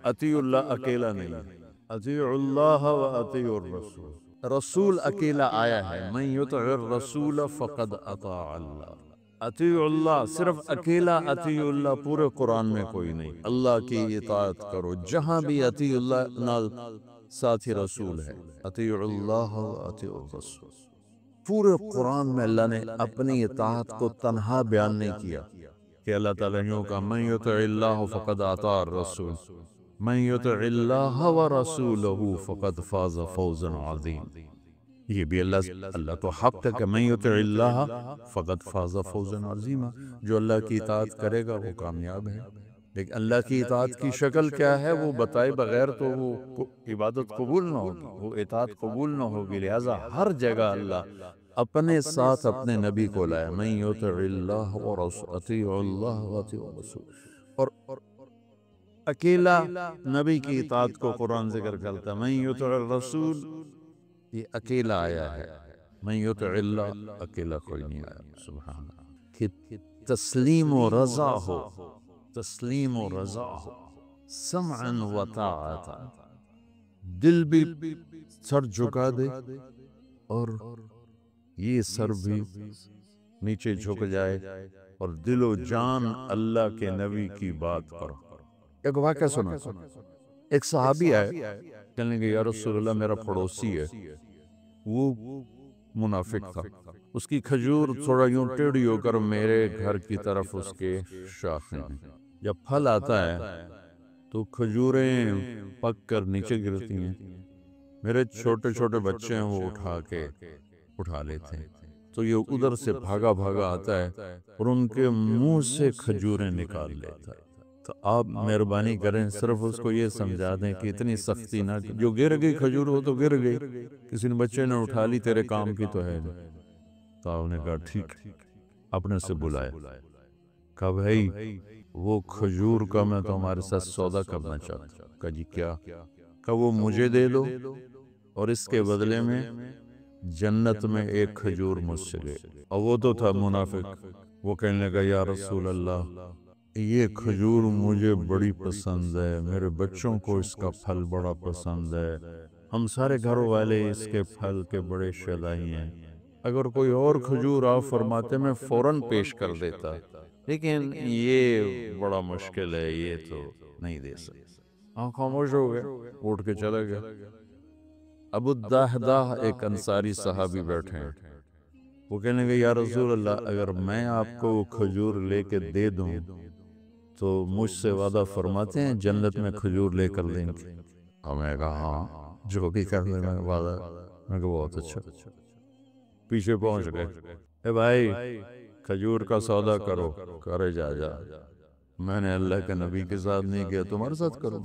[SPEAKER 1] اطیع اللہ اکیلا نہیں ہے، اطیع اللہ و اطیع الرسول، رسول اکیلا آیا ہے، من یطع الرسول فقد اطاع اللہ، اطیع اللہ، صرف اکیلا اطیع اللہ پورے قرآن میں کوئی نہیں، اللہ کی اطاعت کرو، جہاں بھی اطیع اللہ نال ساتھی رسول ہے، اطیع اللہ و اطیع الرسول۔ پورے قرآن میں اللہ نے اپنی اطاعت کو تنہا بیان نہیں کیا کہ اللہ تعالیٰ نے کہا من یطع اللہ فقد اطاع الرسول، من یطع اللہ ورسولہ فقد فاز فوزا عظیما، یہ بھی اللہ تو حق ہے کہ من یطع اللہ فقد فاز فوزا عظیما، جو اللہ کی اطاعت کرے گا وہ کامیاب ہے، لیکن اللہ کی اطاعت کی شکل کیا ہے وہ بتائے بغیر تو وہ عبادت قبول نہ ہوگی، وہ اطاعت قبول نہ ہوگی، لہذا ہر جگہ اللہ اپنے ساتھ اپنے نبی کو لائے، من یطع اللہ ورسول، اطیع اللہ واطیع الرسول، اور اکیلا نبی کی اطاعت کو قرآن ذکر کرتا ہے، من یطع الرسول یہ اکیلا آیا ہے، من یطع اللہ اکیلا کوئی نہیں آیا، سبحان اللہ، کہ تسلیم و رضا ہو، تسلیم و رضا ہو، سمعا و طاعتا، دل بھی سر جھکا دے اور یہ سر بھی نیچے جھک جائے اور دل و جان اللہ کے نبی کی بات پر۔ ایک واقعہ سنا، ایک صحابی آئے، کہنے لگے یا رسول اللہ میرا پڑوسی ہے، وہ منافق تھا، اس کی کھجور تھوڑا یوں ٹیڑھی ہو کر میرے گھر کی طرف اس کے شاخیں ہیں، جب پھل آتا ہے تو کھجوریں پک کر نیچے گرتی ہیں، میرے چھوٹے چھوٹے بچے ہیں وہ اٹھا لیتے ہیں، تو یہ ادھر سے بھاگا بھاگا آتا ہے اور ان کے منہ سے کھجوریں نکال لیتا ہے۔ تو آپ مہربانی کریں صرف اس کو یہ سمجھا دیں کہ اتنی سختی نہ، جو گر گئی کھجور وہ تو گر گئی، کسی نے بچے نے اٹھا لی، تیرے کام کی تو ہے نہیں۔ تو آپ نے کہا ٹھیک، اپنے سے بلایا، کہا بھائی وہ کھجور کا میں تمہارے ساتھ سودا کرنا چاہتا ہوں۔ کہا جی کیا؟ کہا وہ مجھے دے دو اور اس کے بدلے میں جنت میں ایک کھجور مجھ سے لے۔ اور وہ تو تھا منافق، وہ کہنے لگا یا رسول اللہ یہ کھجور مجھے بڑی پسند ہے، میرے بچوں کو اس کا پھل بڑا پسند ہے، ہم سارے گھر والے اس کے پھل کے بڑے شیدائی ہیں، اگر کوئی اور کھجور آپ فرماتے میں فوراً پیش کر دیتا، لیکن یہ بڑا مشکل ہے، یہ تو نہیں دے سکتے۔ ہاں خاموش ہو گئے، اٹھ کے چلے گئے۔ ابو الدحداح ایک انصاری صحابی بیٹھے ہیں، وہ کہنے لگے یا رسول اللہ اگر میں آپ کو وہ کھجور لے کے دے دوں تو مجھ سے وعدہ فرماتے ہیں جنت میں کھجور لے کر دیں گے؟ میں کہا ہاں جو بھی کر دیں میں وعدہ۔ میں کہا بہت اچھا۔ پیچھے پہنچ گئے، اے بھائی کھجور کا سودا کرو، کرے جا میں نے اللہ کے نبی کے ساتھ نہیں کیا، تمہارے ساتھ کروں؟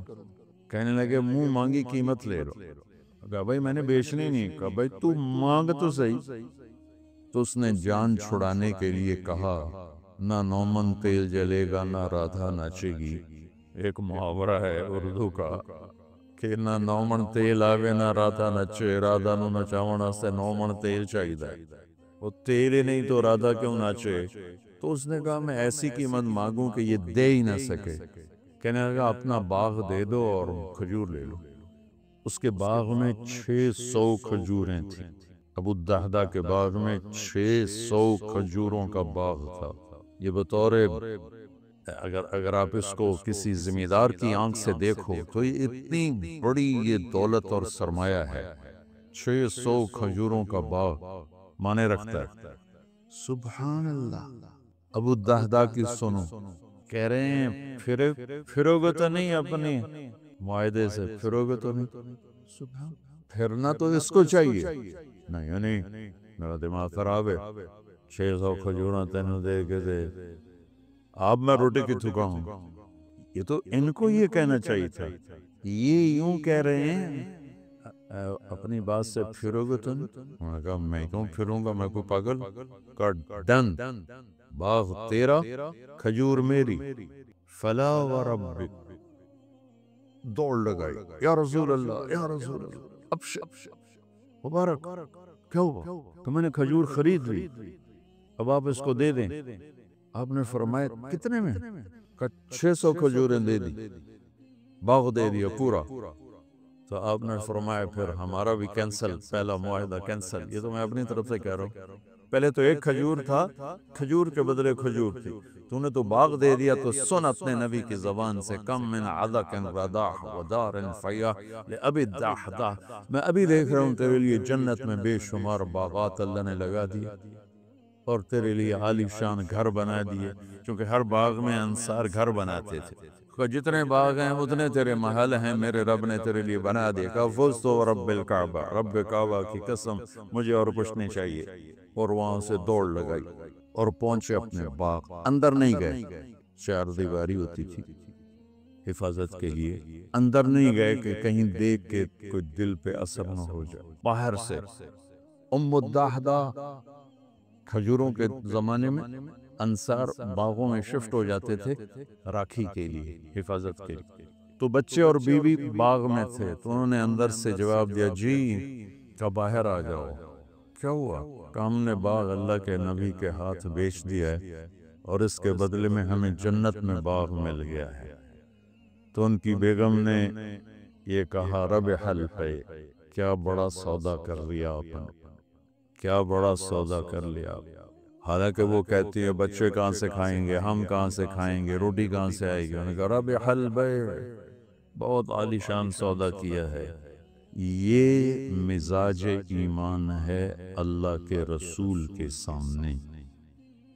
[SPEAKER 1] کہنے لگے منہ مانگی قیمت لے لو۔ کہا بھائی میں نے بیچنی نہیں۔ کہا بھائی تو مانگ تو صحیح۔ تو اس نے جان چھڑانے کے لیے کہا نہ نومن تیل جلے گا نہ رادھا ناچے گی۔ ایک محاورہ ہے اردو کا کہ نہ نومن تیل آوے نہ رادھا نچے، رادھا نو نچاون واسطے نومن تیل چاہیے، وہ تیل ہی نہیں تو رادھا کیوں ناچے؟ تو اس نے کہا میں ایسی قیمت مانگوں کہ یہ دے ہی نہ سکے۔ کہنے لگا اپنا باغ دے دو اور کھجور لے لو۔ اس کے باغ میں 600 کھجوریں تھیں، ابو الدحداح کے باغ میں 600 کھجوروں کا باغ تھا۔ یہ بطور اگر آپ اس کو کسی زمیندار کی آنکھ سے دیکھو تو یہ اتنی بڑی یہ دولت اور سرمایہ ہے، 600 کھجوروں کا باغ مانے رکھتا ہے۔ سبحان اللہ۔ ابو الدحداح کی سنو، کہہ رہے ہیں پھرو گے تو نہیں اپنے معاہدے سے، پھرو گے تو نہیں؟ پھرنا تو اس کو چاہیے، نہیں میرا دماغ خراب ہے، 600 کھجوراں تینوں دے کے دے، اب میں روٹی کی تھکا ہوں۔ یہ تو ان کو یہ کہنا چاہیے تھا، یہ یوں کہہ رہے ہیں اپنی بات سے پھرو گے تو نہیں؟ انہوں نے کہا میں کیوں پھروں گا، میں کوئی پاگل؟ کہا ڈن، باغ تیرا، کھجور میری، فلا وربک۔ دوڑ لگائی، یا رسول اللہ یا رسول اللہ، ابشر مبارک، کیا ہوا؟ تو میں نے کھجور خرید لی، اب آپ اس کو دے دیں۔ آپ نے فرمایا کتنے میں؟ کہا 600 کھجوریں دے دی، باغ دے دیا پورا۔ تو آپ نے فرمایا پھر ہمارا بھی کینسل، پہلا معاہدہ کینسل۔ یہ تو میں اپنی طرف سے کہہ رہا ہوں، پہلے تو ایک کھجور تھا، کھجور کے بدلے کھجور تھی، تو نے تو باغ دے دیا، تو سن اپنے نبی کی زبان سے کم من عدق رداح ودار فیاح لأبی الدحداح، میں ابھی دیکھ رہا ہوں تیرے لیے جنت میں بے شمار باغات اللہ نے لگا دیے اور تیرے لیے عالی شان گھر بنا دیے، چونکہ ہر باغ میں انصار گھر بناتے تھے۔ جتنے باغ ہیں اتنے تیرے محل ہیں، میرے رب نے تیرے لیے بنا دیا۔ کہا فزت ورب الکعبہ، رب کعبہ کی قسم مجھے اور کچھ نہیں چاہیے۔ اور وہاں سے دوڑ لگائی اور پہنچے اپنے باغ، اندر نہیں گئے، 4 دیواری ہوتی تھی حفاظت کے لیے، اندر نہیں گئے کہ کہیں دیکھ کے کوئی دل پہ اثر نہ ہو جائے۔ باہر سے ام الدحداح، کھجوروں کے زمانے میں انصار باغوں میں شفٹ ہو جاتے تھے راکھی کے لیے، حفاظت کے لیے، تو بچے اور بیوی باغ میں تھے، تو انہوں نے اندر سے جواب دیا جی کیا باہر آ جاؤ۔ کیا ہوا؟ کہ ہم نے باغ اللہ کے نبی کے ہاتھ بیچ دیا ہے اور اس کے بدلے میں ہمیں جنت میں باغ مل گیا ہے۔ تو ان کی بیگم نے یہ کہا ربح البیع، کیا بڑا سودا کر لیا آپ نے، کیا بڑا سودا کر لیا۔ حالانکہ وہ کہتی ہے بچے کہاں سے کھائیں گے، ہم کہاں سے کھائیں گے، روٹی کہاں سے آئے گی۔ انہوں نے کہا ربح البیع، بہت عالی شان سودا کیا ہے۔ یہ مزاج ایمان ہے اللہ کے رسول کے سامنے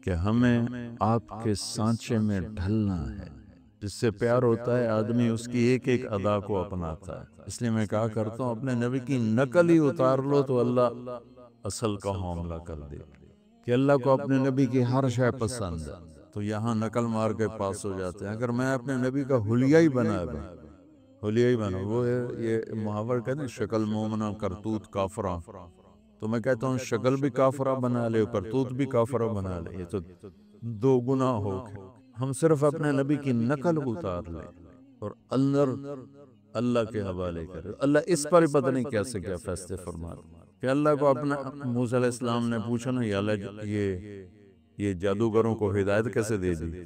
[SPEAKER 1] کہ ہمیں آپ کے سانچے میں ڈھلنا ہے۔ جس سے پیار ہوتا ہے آدمی اس کی ایک ایک ادا کو اپناتا ہے۔ اس لیے میں کہا کرتا ہوں اپنے نبی کی نقل ہی اتار لو تو اللہ اصل کا معاملہ کر دے، کہ اللہ کو اپنے نبی کی ہر شے پسند ہے تو یہاں نقل مار کے پاس ہو جاتے ہیں۔ اگر میں اپنے نبی کا حلیہ ہی بنا وہ یہ محاور کہتے ہیں شکل مومنہ کرتوت کافرہ، تو میں کہتا ہوں شکل بھی کافرہ بنا لے کرتوت بھی کافرہ بنا لے، یہ تو دو گناہ ہو گئے۔ ہم صرف اپنے نبی کی نقل اتار لیں اور اندر اللہ کے حوالے کریں۔ اللہ اس پر پتہ نہیں کیسے کیا فیصلے فرماتا کہ اللہ کو اپنا موسیٰ علیہ السلام نے پوچھا نا یا اللہ یہ جادوگروں کو ہدایت کیسے دے دی؟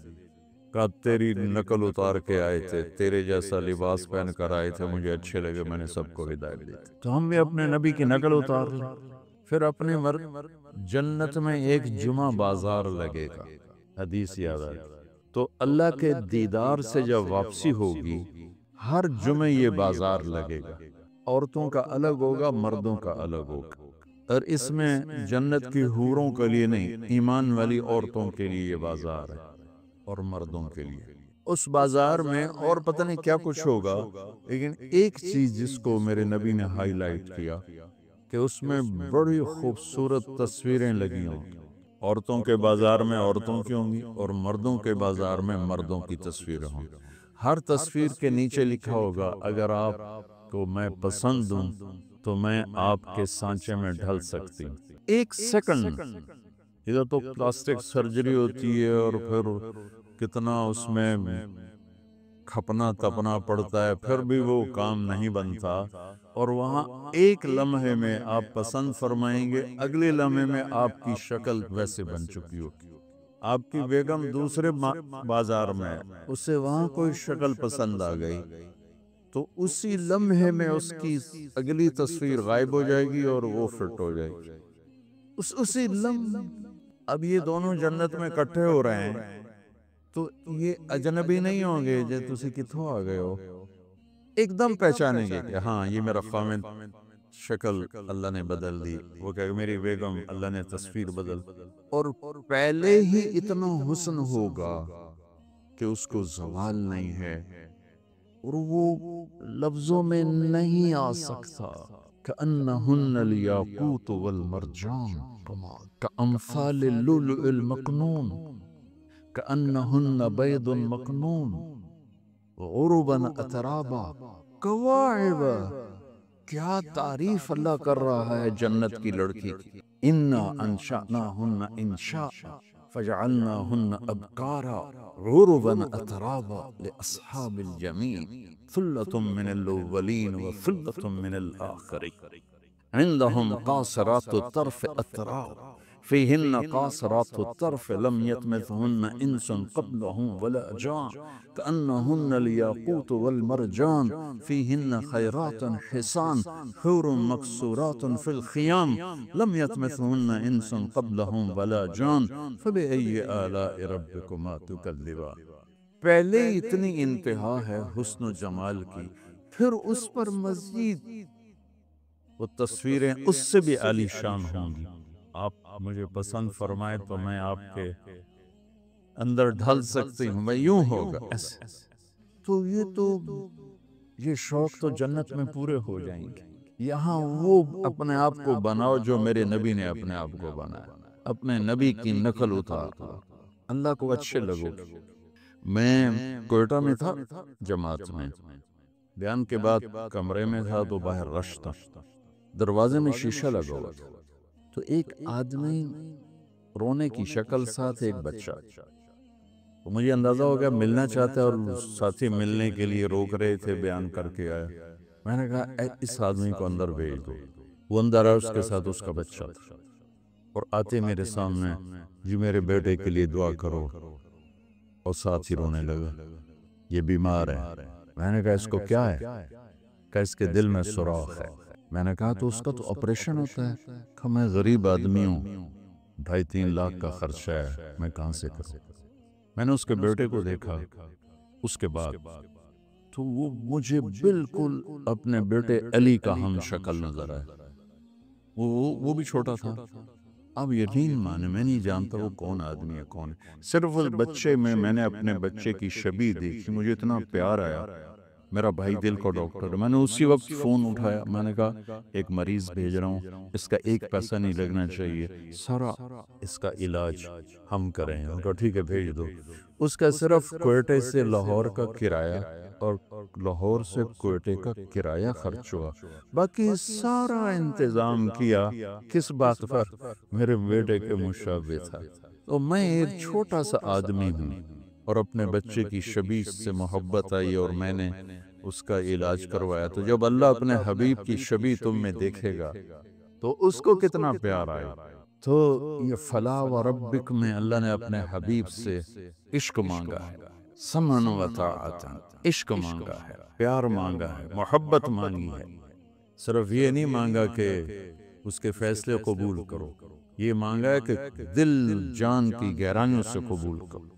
[SPEAKER 1] کہا تیری نقل اتار کے آئے تھے، تیرے جیسا لباس پہن کر آئے تھے، مجھے اچھے لگے، میں نے سب کو ہدایت دی۔ تو ہم بھی اپنے نبی کی نقل اتار لیں، پھر اپنی جنت میں ایک جمعہ بازار لگے گا، حدیث یاد آئی۔ تو اللہ کے دیدار سے جب واپسی ہوگی ہر جمعے یہ بازار لگے گا، عورتوں کا الگ ہوگا، مردوں کا الگ ہوگا، اور اس میں جنت کی حوروں کے لیے نہیں، ایمان والی عورتوں کے لیے یہ بازار ہے اور مردوں کے لیے۔ اس بازار میں اور پتہ نہیں کیا کچھ ہوگا، لیکن ایک چیز جس کو میرے نبی نے ہائی لائٹ کیا کہ اس میں بڑی خوبصورت تصویریں لگی ہوں گی۔ عورتوں کے بازار میں عورتوں کی ہوں گی اور مردوں کے بازار میں مردوں کی تصویریں ہوں گی۔ ہر تصویر کے نیچے لکھا ہوگا اگر آپ کو میں پسند ہوں تو میں آپ کے سانچے میں ڈھل سکتی ہوں۔ ایک سیکنڈ ادھر تو پلاسٹک سرجری ہوتی ہے اور پھر کتنا اس میں کھپنا تپنا پڑتا ہے، پھر بھی وہ کام نہیں بنتا، اور وہاں ایک لمحے میں آپ پسند فرمائیں گے، اگلے لمحے میں آپ کی شکل ویسے بن چکی ہوگی۔ آپ کی بیگم دوسرے بازار میں، اسے وہاں کوئی شکل پسند آ گئی تو اسی لمحے میں اس کی اگلی تصویر غائب ہو جائے گی اور وہ فٹ ہو جائے گی اسی لمحے۔ اب یہ دونوں جنت میں اکٹھے ہو رہے ہیں تو یہ اجنبی نہیں ہوں گے جو تسی کتھوں آ گئے ہو، ایک دم پہچانیں گے کہ ہاں یہ میرا خامد، شکل اللہ نے بدل دی، وہ کہ میری بیگم اللہ نے تصویر بدل، اور پہلے ہی اتنا حسن ہوگا کہ اس کو زوال نہیں ہے اور وہ لفظوں میں نہیں آ سکتا۔ كأنهن الياقوت والمرجان كأمثال اللؤلؤ المكنون كأنهن بيض مكنون غربا أترابا كواعب۔ کیا تعریف اللہ کر رہا ہے جنت کی لڑکی کی۔ اِنَّا أَنشَأْنَاهُنَّ إِنشَاءً فَجَعَلْنَاهُنَّ أَبْكَارًا عُرُبًا أَتْرَابًا لِأَصْحَابِ الْيَمِينِ ثُلَّةٌ مِّنَ الْأَوَّلِينَ وَثُلَّةٌ مِّنَ الْآخِرِينَ عِندَهُمْ قَاصِرَاتُ الطَّرْفِ أَتْرَابٌ فِيهِنَّ قَاصِرَاتُ الطَّرْفِ لَمْ يَطْمِثْهُنَّ إِنسٌ قَبْلَهُمْ وَلَا جَانٌ كَأَنَّهُنَّ الْيَاقُوتُ وَالْمَرْجَانُ فِيهِنَّ خَيْرَاتٌ حِسَانٌ حُورٌ مَقْصُورَاتٌ فِي الْخِيَامِ لَمْ يَطْمِثْهُنَّ إِنسٌ قَبْلَهُمْ وَلَا جَانٌ فَبِأَيِّ آلَاءِ رَبِّكُمَا تُكَذِّبَانِ۔ پہلے اتنی انتہا ہے حسن و جمال کی، پھر اس پر مزید وہ تصویریں اس سے بھی عالی شان ہوں گی۔ آپ مجھے پسند فرمائے تو میں آپ کے اندر ڈھل سکتی ہوں، میں یوں ہوگا ایسے۔ تو یہ شوق تو جنت میں پورے ہو جائیں گے۔ یہاں وہ اپنے آپ کو بناؤ جو میرے نبی نے اپنے آپ کو بنایا، اپنے نبی کی نقل اتار لو، اللہ کو اچھے لگو۔ میں کوئٹہ میں تھا جماعت میں، بیان کے بعد کمرے میں تھا تو باہر رش تھا، دروازے میں شیشہ لگا ہوا تھا، تو ایک آدمی رونے کی شکل ساتھ ایک بچہ، تو مجھے اندازہ ہو گیا ملنا چاہتا ہے، اور ساتھی ملنے کے لیے روک رہے تھے، بیان کر کے آیا۔ میں نے کہا اس آدمی کو اندر بھیج دو۔ وہ اندر آیا، اس کے ساتھ اس کا بچہ تھا، اور آتے میرے سامنے جی میرے بیٹے کے لیے دعا کرو، اور ساتھ ہی رونے لگا، یہ بیمار ہے۔ میں نے کہا اس کو کیا ہے؟ کہ اس کے دل میں سوراخ ہے۔ میں نے کہا تو اس کا تو آپریشن ہوتا ہے۔ کہ میں غریب آدمی ہوں، 2.5-3 لاکھ کا خرچہ ہے، میں کہاں سے کروں؟ میں نے اس کے بیٹے کو دیکھا، اس کے بعد تو وہ مجھے بالکل اپنے بیٹے علی کا ہم شکل نظر آئے۔ وہ بھی چھوٹا تھا۔ اب یقین مانے میں نہیں جانتا وہ کون آدمی ہے کون ہے، صرف اس بچے میں نے اپنے بچے کی شبیہ دیکھی، مجھے اتنا پیار آیا۔ میرا بھائی دل کو ڈاکٹر، میں نے اسی وقت فون اٹھایا، میں نے کہا ایک مریض بھیج رہا ہوں، اس کا 1 پیسہ نہیں لگنا چاہیے، سارا اس کا علاج ہم کریں۔ ان کو ٹھیک ہے بھیج دو۔ اس کا صرف کوئٹے سے لاہور کا کرایہ اور لاہور سے کوئٹے کا کرایہ خرچ ہوا، باقی سارا انتظام کیا کس بات پر؟ میرے بیٹے کے مشابہ تھا۔ تو میں ایک چھوٹا سا آدمی ہوں اور اپنے بچے کی شبیہ سے محبت آئی اور میں نے اس کا علاج کروایا۔ تو جب اللہ اپنے حبیب کی شبیہ تم میں دیکھے گا تو اس کو کتنا پیار آئے۔ تو یہ فلا وربک میں اللہ نے اپنے حبیب سے عشق مانگا ہے، سمعا و طاعتا، عشق مانگا ہے، پیار مانگا ہے، محبت مانگی ہے۔ صرف یہ نہیں مانگا کہ اس کے فیصلے قبول کرو، یہ مانگا ہے کہ دل جان کی گہرائیوں سے قبول کرو۔